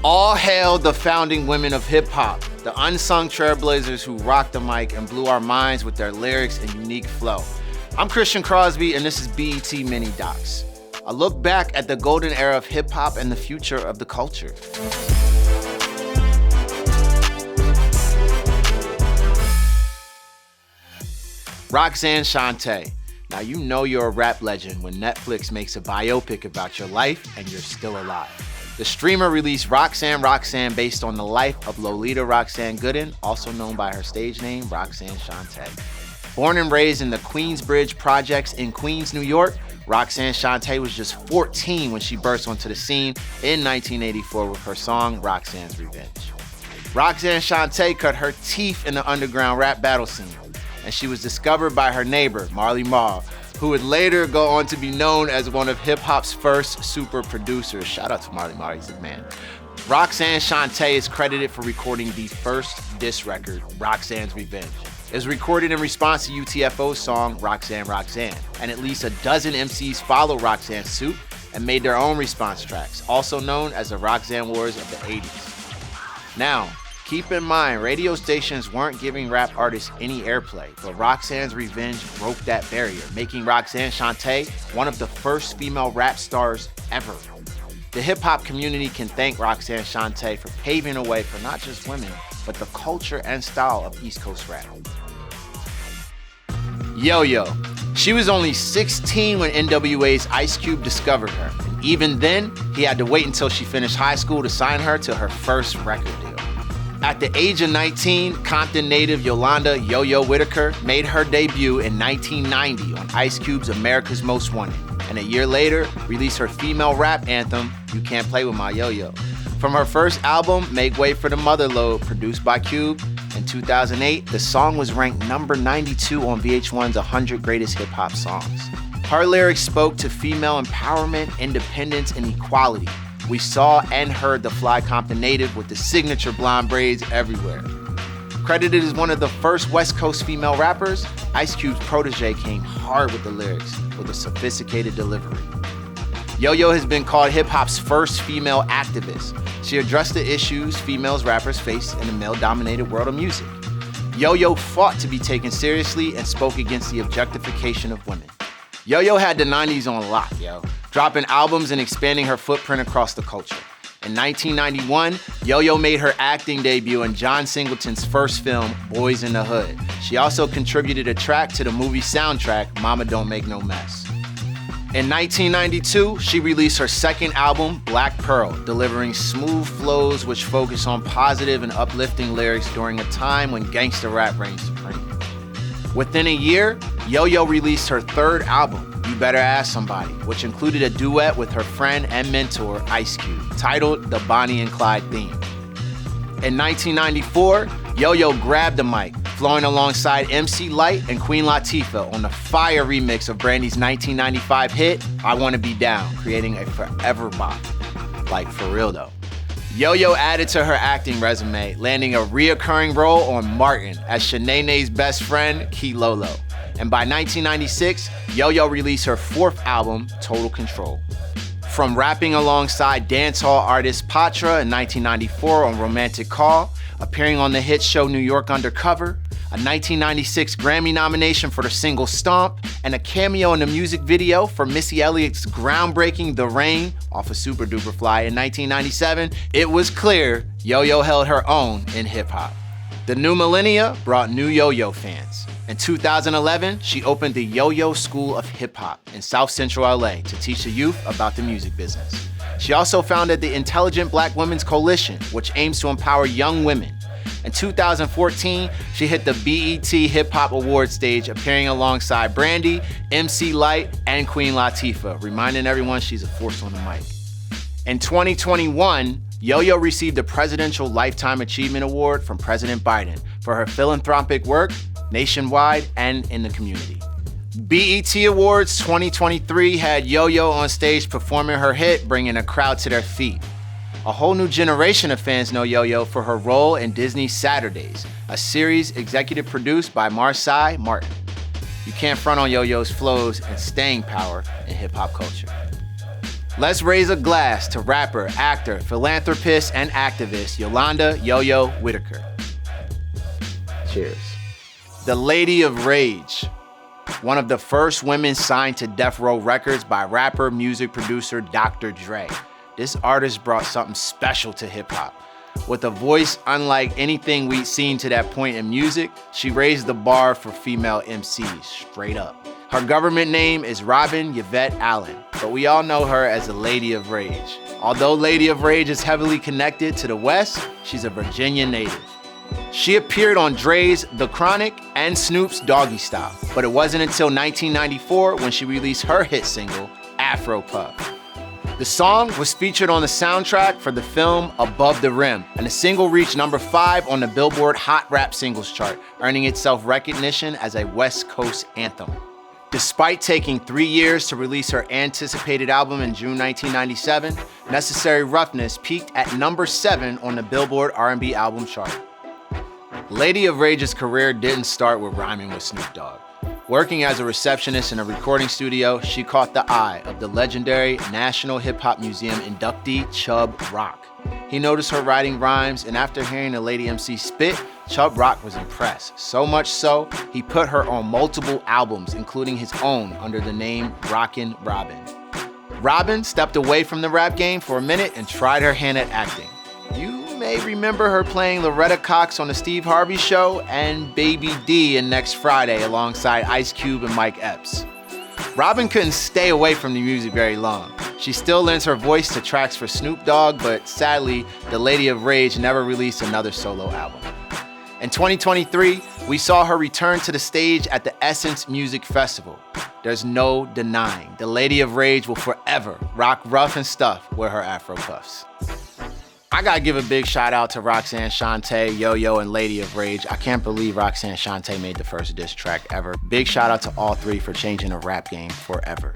All hail the founding women of hip-hop, the unsung trailblazers who rocked the mic and blew our minds with their lyrics and unique flow. I'm Christian Crosby, and this is BET Mini Docs, a look back at the golden era of hip-hop and the future of the culture. Roxanne Shante. Now you know you're a rap legend when Netflix makes a biopic about your life and you're still alive. The streamer released Roxanne based on the life of Lolita Roxanne Gooden, also known by her stage name, Roxanne Shante. Born and raised in the Queensbridge Projects in Queens, New York, Roxanne Shante was just 14 when she burst onto the scene in 1984 with her song, Roxanne's Revenge. Roxanne Shante cut her teeth in the underground rap battle scene, and she was discovered by her neighbor, Marley Marl, who would later go on to be known as one of hip-hop's first super producers. Shout out to Marley Marl, he's the man. Roxanne Shante is credited for recording the first diss record, Roxanne's Revenge. It was recorded in response to UTFO's song, Roxanne, and at least a dozen MCs followed Roxanne's suit and made their own response tracks, also known as the Roxanne Wars of the 80s. Now, keep in mind, radio stations weren't giving rap artists any airplay, but Roxanne's Revenge broke that barrier, making Roxanne Shante one of the first female rap stars ever. The hip-hop community can thank Roxanne Shante for paving the way for not just women, but the culture and style of East Coast rap. Yoyo. She was only 16 when NWA's Ice Cube discovered her. And even then, he had to wait until she finished high school to sign her to her first record deal. At the age of 19, Compton native Yolanda Yoyo Whitaker made her debut in 1990 on Ice Cube's America's Most Wanted, and a year later released her female rap anthem, You Can't Play With My Yo-Yo. From her first album, Make Way for the Motherlode, produced by Cube, in 2008, the song was ranked number 92 on VH1's 100 Greatest Hip Hop Songs. Her lyrics spoke to female empowerment, independence, and equality. We saw and heard the fly Compton native with the signature blonde braids everywhere. Credited as one of the first West Coast female rappers, Ice Cube's protege came hard with the lyrics with a sophisticated delivery. Yoyo has been called hip-hop's first female activist. She addressed the issues females rappers face in the male-dominated world of music. Yoyo fought to be taken seriously and spoke against the objectification of women. Yoyo had the 90s on lock, dropping albums and expanding her footprint across the culture. In 1991, Yoyo made her acting debut in John Singleton's first film, Boys in the Hood. She also contributed a track to the movie soundtrack, Mama Don't Make No Mess. In 1992, she released her second album, Black Pearl, delivering smooth flows which focus on positive and uplifting lyrics during a time when gangsta rap reigned supreme. Within a year, Yoyo released her third album, You Better Ask Somebody, which included a duet with her friend and mentor, Ice Cube, titled The Bonnie and Clyde Theme. In 1994, Yoyo grabbed the mic, flowing alongside MC Lyte and Queen Latifah on the fire remix of Brandy's 1995 hit, I Wanna Be Down, creating a forever bop. Like, for real though. Yoyo added to her acting resume, landing a reoccurring role on Martin as Shanae's best friend, Kilolo. And by 1996, Yoyo released her fourth album, Total Control. From rapping alongside dancehall artist Patra in 1994 on Romantic Call, appearing on the hit show New York Undercover, a 1996 Grammy nomination for the single Stomp, and a cameo in the music video for Missy Elliott's groundbreaking The Rain off of Super Duper Fly in 1997, it was clear Yoyo held her own in hip-hop. The new millennia brought new Yoyo fans. In 2011, she opened the Yoyo School of Hip Hop in South Central LA to teach the youth about the music business. She also founded the Intelligent Black Women's Coalition, which aims to empower young women. In 2014, she hit the BET Hip Hop Awards stage, appearing alongside Brandy, MC Lyte, and Queen Latifah, reminding everyone she's a force on the mic. In 2021, Yoyo received the Presidential Lifetime Achievement Award from President Biden for her philanthropic work nationwide and in the community. BET Awards 2023 had Yoyo on stage performing her hit, bringing a crowd to their feet. A whole new generation of fans know Yoyo for her role in Disney's Saturdays, a series executive produced by Marsai Martin. You can't front on Yoyo's flows and staying power in hip-hop culture. Let's raise a glass to rapper, actor, philanthropist, and activist Yolanda Yoyo Whitaker. Cheers. The Lady of Rage. One of the first women signed to Death Row Records by rapper, music producer Dr. Dre. This artist brought something special to hip-hop. With a voice unlike anything we'd seen to that point in music, she raised the bar for female MCs, straight up. Her government name is Robin Yvette Allen, but we all know her as the Lady of Rage. Although Lady of Rage is heavily connected to the West, she's a Virginia native. She appeared on Dre's The Chronic and Snoop's Doggy Style, but it wasn't until 1994 when she released her hit single, Afro Puff. The song was featured on the soundtrack for the film Above the Rim, and the single reached number 5 on the Billboard Hot Rap Singles chart, earning itself recognition as a West Coast anthem. Despite taking 3 years to release her anticipated album in June 1997, Necessary Roughness peaked at number 7 on the Billboard R&B album chart. Lady of Rage's career didn't start with rhyming with Snoop Dogg. Working as a receptionist in a recording studio, she caught the eye of the legendary National Hip Hop Museum inductee Chubb Rock. He noticed her writing rhymes, and after hearing the Lady MC spit, Chubb Rock was impressed. So much so, he put her on multiple albums, including his own under the name Rockin' Robin. Robin stepped away from the rap game for a minute and tried her hand at acting. You may remember her playing Loretta Cox on The Steve Harvey Show and Baby D in Next Friday alongside Ice Cube and Mike Epps. Robin couldn't stay away from the music very long. She still lends her voice to tracks for Snoop Dogg, but sadly, the Lady of Rage never released another solo album. In 2023, we saw her return to the stage at the Essence Music Festival. There's no denying the Lady of Rage will forever rock rough and stuff with her Afro puffs. I gotta give a big shout out to Roxanne Shante, Yoyo, and Lady of Rage. I can't believe Roxanne Shante made the first diss track ever. Big shout out to all three for changing the rap game forever.